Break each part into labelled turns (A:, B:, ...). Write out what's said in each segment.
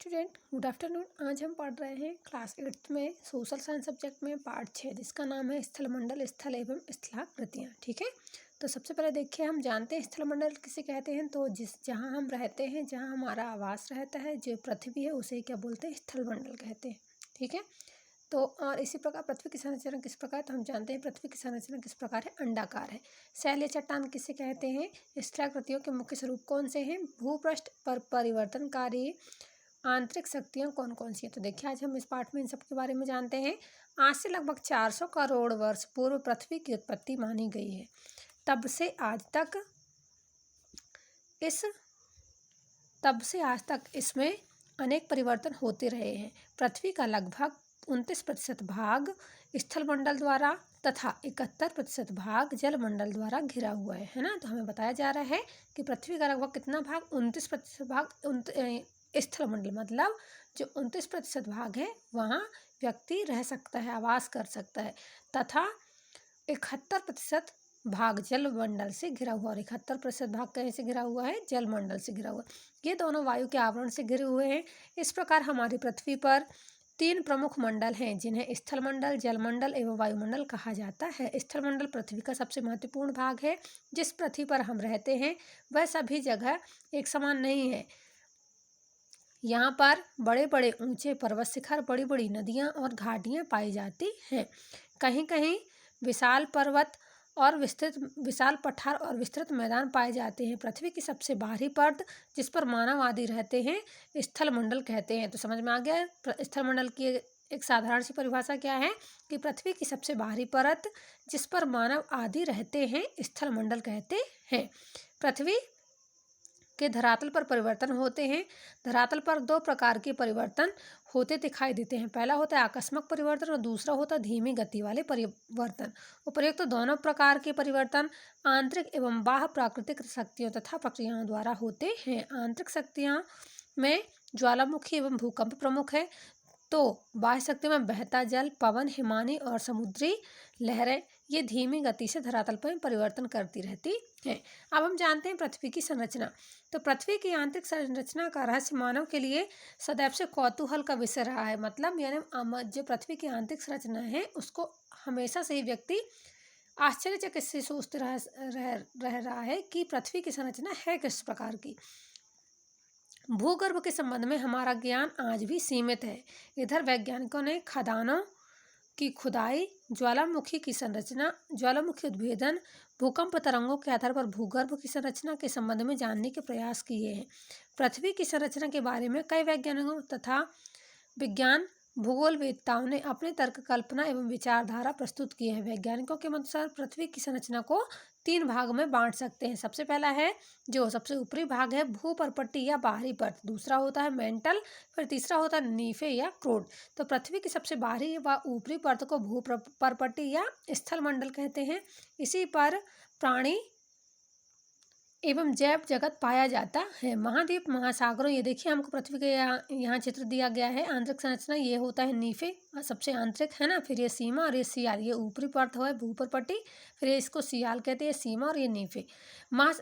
A: Student good afternoon. आज हम पढ़ रहे हैं क्लास 8th में सोशल साइंस सब्जेक्ट में पार्ट 6 जिसका नाम है स्थलमंडल स्थल एवं स्थलाकृतियाँ। ठीक है, तो सबसे पहले देखिए, हम जानते हैं स्थलमंडल किसे कहते हैं। तो जहाँ हम रहते हैं, जहाँ हमारा आवास रहता है, जो पृथ्वी है, उसे क्या बोलते हैं? स्थलमंडल कहते हैं। ठीक है, तो और इसी प्रकार पृथ्वी की संरचना किस प्रकार, तो हम जानते हैं पृथ्वी की संरचना किस प्रकार है, अंडाकार है। शैल या चट्टान किसे कहते हैं? स्थलाकृतियों के मुख्य स्वरूप कौन से हैं? भूपृष्ठ पर परिवर्तनकारी आंतरिक शक्तियाँ कौन कौन सी हैं? तो देखिए, आज हम इस पाठ में इन सब के बारे में जानते हैं। आज से लगभग 400 करोड़ वर्ष पूर्व पृथ्वी की उत्पत्ति मानी गई है। तब से आज तक इसमें अनेक परिवर्तन होते रहे हैं। पृथ्वी का लगभग 29% भाग स्थलमंडल द्वारा तथा 71% भाग जलमंडल द्वारा घिरा हुआ है ना। तो हमें बताया जा रहा है कि पृथ्वी का लगभग कितना भाग, 29% भाग स्थलमंडल, मतलब जो 29% भाग है वहाँ व्यक्ति रह सकता है, आवास कर सकता है, तथा 71% भाग जलमंडल से घिरा हुआ। और 71% भाग कहीं से घिरा हुआ है? जलमंडल से घिरा हुआ। ये दोनों वायु के आवरण से घिरे हुए हैं। इस प्रकार हमारी पृथ्वी पर 3 प्रमुख मंडल हैं जिन्हें स्थलमंडल, जलमंडल एवं वायुमंडल कहा जाता है। स्थलमंडल पृथ्वी का सबसे महत्वपूर्ण भाग है। जिस पृथ्वी पर हम रहते हैं वह सभी जगह एक समान नहीं है। यहाँ पर बड़े बड़े ऊंचे पर्वत शिखर, बड़ी बड़ी नदियाँ और घाटियाँ पाई जाती हैं। कहीं कहीं विशाल पर्वत और विशाल पठार और विस्तृत मैदान पाए जाते हैं। पृथ्वी की सबसे बाहरी परत जिस पर मानव आदि रहते हैं स्थलमंडल कहते हैं। तो समझ में आ गया, स्थलमंडल की एक साधारण सी परिभाषा क्या है कि पृथ्वी की सबसे बाहरी परत जिस पर मानव आदि रहते हैं स्थलमंडल कहते हैं। पृथ्वी के धरातल पर परिवर्तन होते हैं। धरातल पर 2 प्रकार के परिवर्तन होते दिखाई देते हैं। पहला होता है आकस्मिक परिवर्तन और दूसरा होता है धीमी गति वाले परिवर्तन। उपरोक्त तो दोनों प्रकार के परिवर्तन आंतरिक एवं बाह्य प्राकृतिक शक्तियों तथा प्रक्रियाओं द्वारा होते हैं। आंतरिक शक्तियाँ में ज्वालामुखी एवं भूकंप प्रमुख है, तो बाह्य शक्तियों में बहता जल, पवन, हिमानी और समुद्री लहरें ये धीमी गति से धरातल पर परिवर्तन करती रहती हैं। अब हम जानते हैं पृथ्वी की संरचना। तो पृथ्वी की आंतरिक संरचना का रहस्य मानव के लिए सदैव से कौतूहल का विषय रहा है। मतलब यानी जो पृथ्वी की आंतरिक संरचना है उसको हमेशा से ही व्यक्ति आश्चर्यचकित से सोचते रह रहा है कि पृथ्वी की संरचना है किस प्रकार की। भूगर्भ के संबंध में हमारा ज्ञान आज भी सीमित है। इधर वैज्ञानिकों ने खदानों की खुदाई, ज्वालामुखी की संरचना, ज्वालामुखी उद्भेदन, भूकंप तरंगों के आधार पर भूगर्भ की संरचना के संबंध में जानने के प्रयास किए हैं। पृथ्वी की संरचना के बारे में कई वैज्ञानिकों तथा विज्ञान भूगोलवेत्ताओं ने अपने तर्क, कल्पना एवं विचारधारा प्रस्तुत किए हैं। वैज्ञानिकों के अनुसार पृथ्वी की संरचना को 3 भाग में बांट सकते हैं। सबसे पहला है जो सबसे ऊपरी भाग है भूपर्पट्टी या बाहरी परत, दूसरा होता है मेंटल, फिर तीसरा होता है नीफे या क्रोड। तो पृथ्वी की सबसे बाहरी व ऊपरी परत को भूपर्पट्टी या स्थलमंडल कहते हैं। इसी पर प्राणी एवं जैव जगत पाया जाता है। महाद्वीप, महासागरों, ये देखिए हमको पृथ्वी के यहाँ चित्र दिया गया है। आंतरिक संरचना ये होता है नीफे, सबसे आंतरिक है ना, फिर ये सीमा और ये सियाल, ये ऊपरी परत है भूपर्पट्टी, फिर ये इसको सियाल कहते हैं, सीमा और ये नीफे।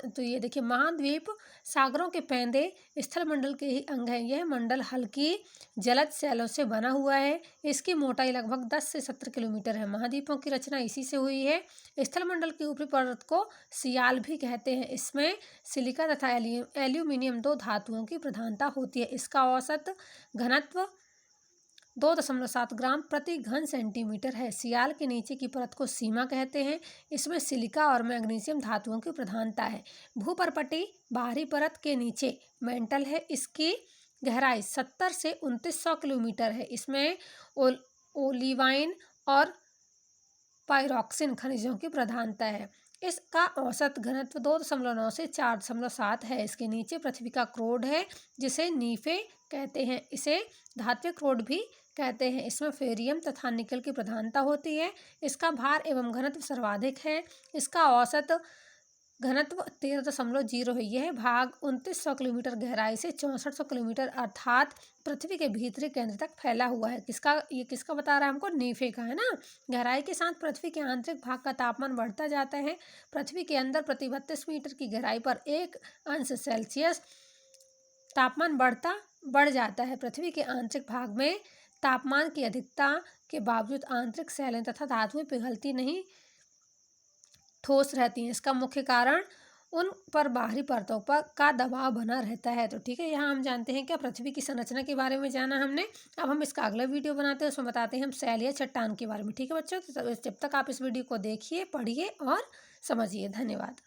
A: तो ये देखिए महाद्वीप सागरों के पैंदे स्थलमंडल के ही अंग हैं। यह मंडल हल्की जलज शैलों से बना हुआ है। इसकी मोटाई लगभग 10 से 17 किलोमीटर है। महाद्वीपों की रचना इसी से हुई है। स्थलमंडल की ऊपरी परत को सियाल भी कहते हैं। इसमें सिलिका तथा एल्यूमिनियम 2 धातुओं की प्रधानता होती है। इसका औसत घनत्व 2.7 ग्राम प्रति घन सेंटीमीटर है। सियाल के नीचे की परत को सीमा कहते हैं। इसमें सिलिका और मैग्नीशियम धातुओं की प्रधानता है। भूपर्पट्टी बाहरी परत के नीचे मेंटल है। इसकी गहराई 70 से 2900 किलोमीटर है। इसमें ओलिवाइन और पाइरोक्सिन खनिजों की प्रधानता है। इसका औसत घनत्व 2.9 से 4.7 है। इसके नीचे पृथ्वी का क्रोड है जिसे नीफे कहते हैं। इसे धात्विक क्रोड भी कहते हैं। इसमें फेरियम तथा निकल की प्रधानता होती है। इसका भार एवं घनत्व सर्वाधिक है। इसका औसत घनत्व 13.0 है। यह भाग 2900 किलोमीटर गहराई से 6400 किलोमीटर अर्थात पृथ्वी के भीतरी केंद्र तक फैला हुआ है। ये किसका बता रहा है हमको? नीफे का, है ना। गहराई के साथ पृथ्वी के आंतरिक भाग का तापमान बढ़ता जाता है। पृथ्वी के अंदर प्रति 32 मीटर की गहराई पर 1 अंश सेल्सियस तापमान बढ़ता बढ़ जाता है। पृथ्वी के आंतरिक भाग में तापमान की अधिकता के बावजूद आंतरिक सैलें तथा धातुएं पिघलती नहीं, ठोस रहती हैं। इसका मुख्य कारण उन पर बाहरी परतों पर का दबाव बना रहता है। तो ठीक है, यहाँ हम जानते हैं क्या पृथ्वी की संरचना के बारे में जाना हमने। अब हम इसका अगला वीडियो बनाते हैं, उसमें बताते हैं हम सैल या चट्टान के बारे में। ठीक है बच्चों, तो जब तक आप इस वीडियो को देखिए, पढ़िए और समझिए। धन्यवाद।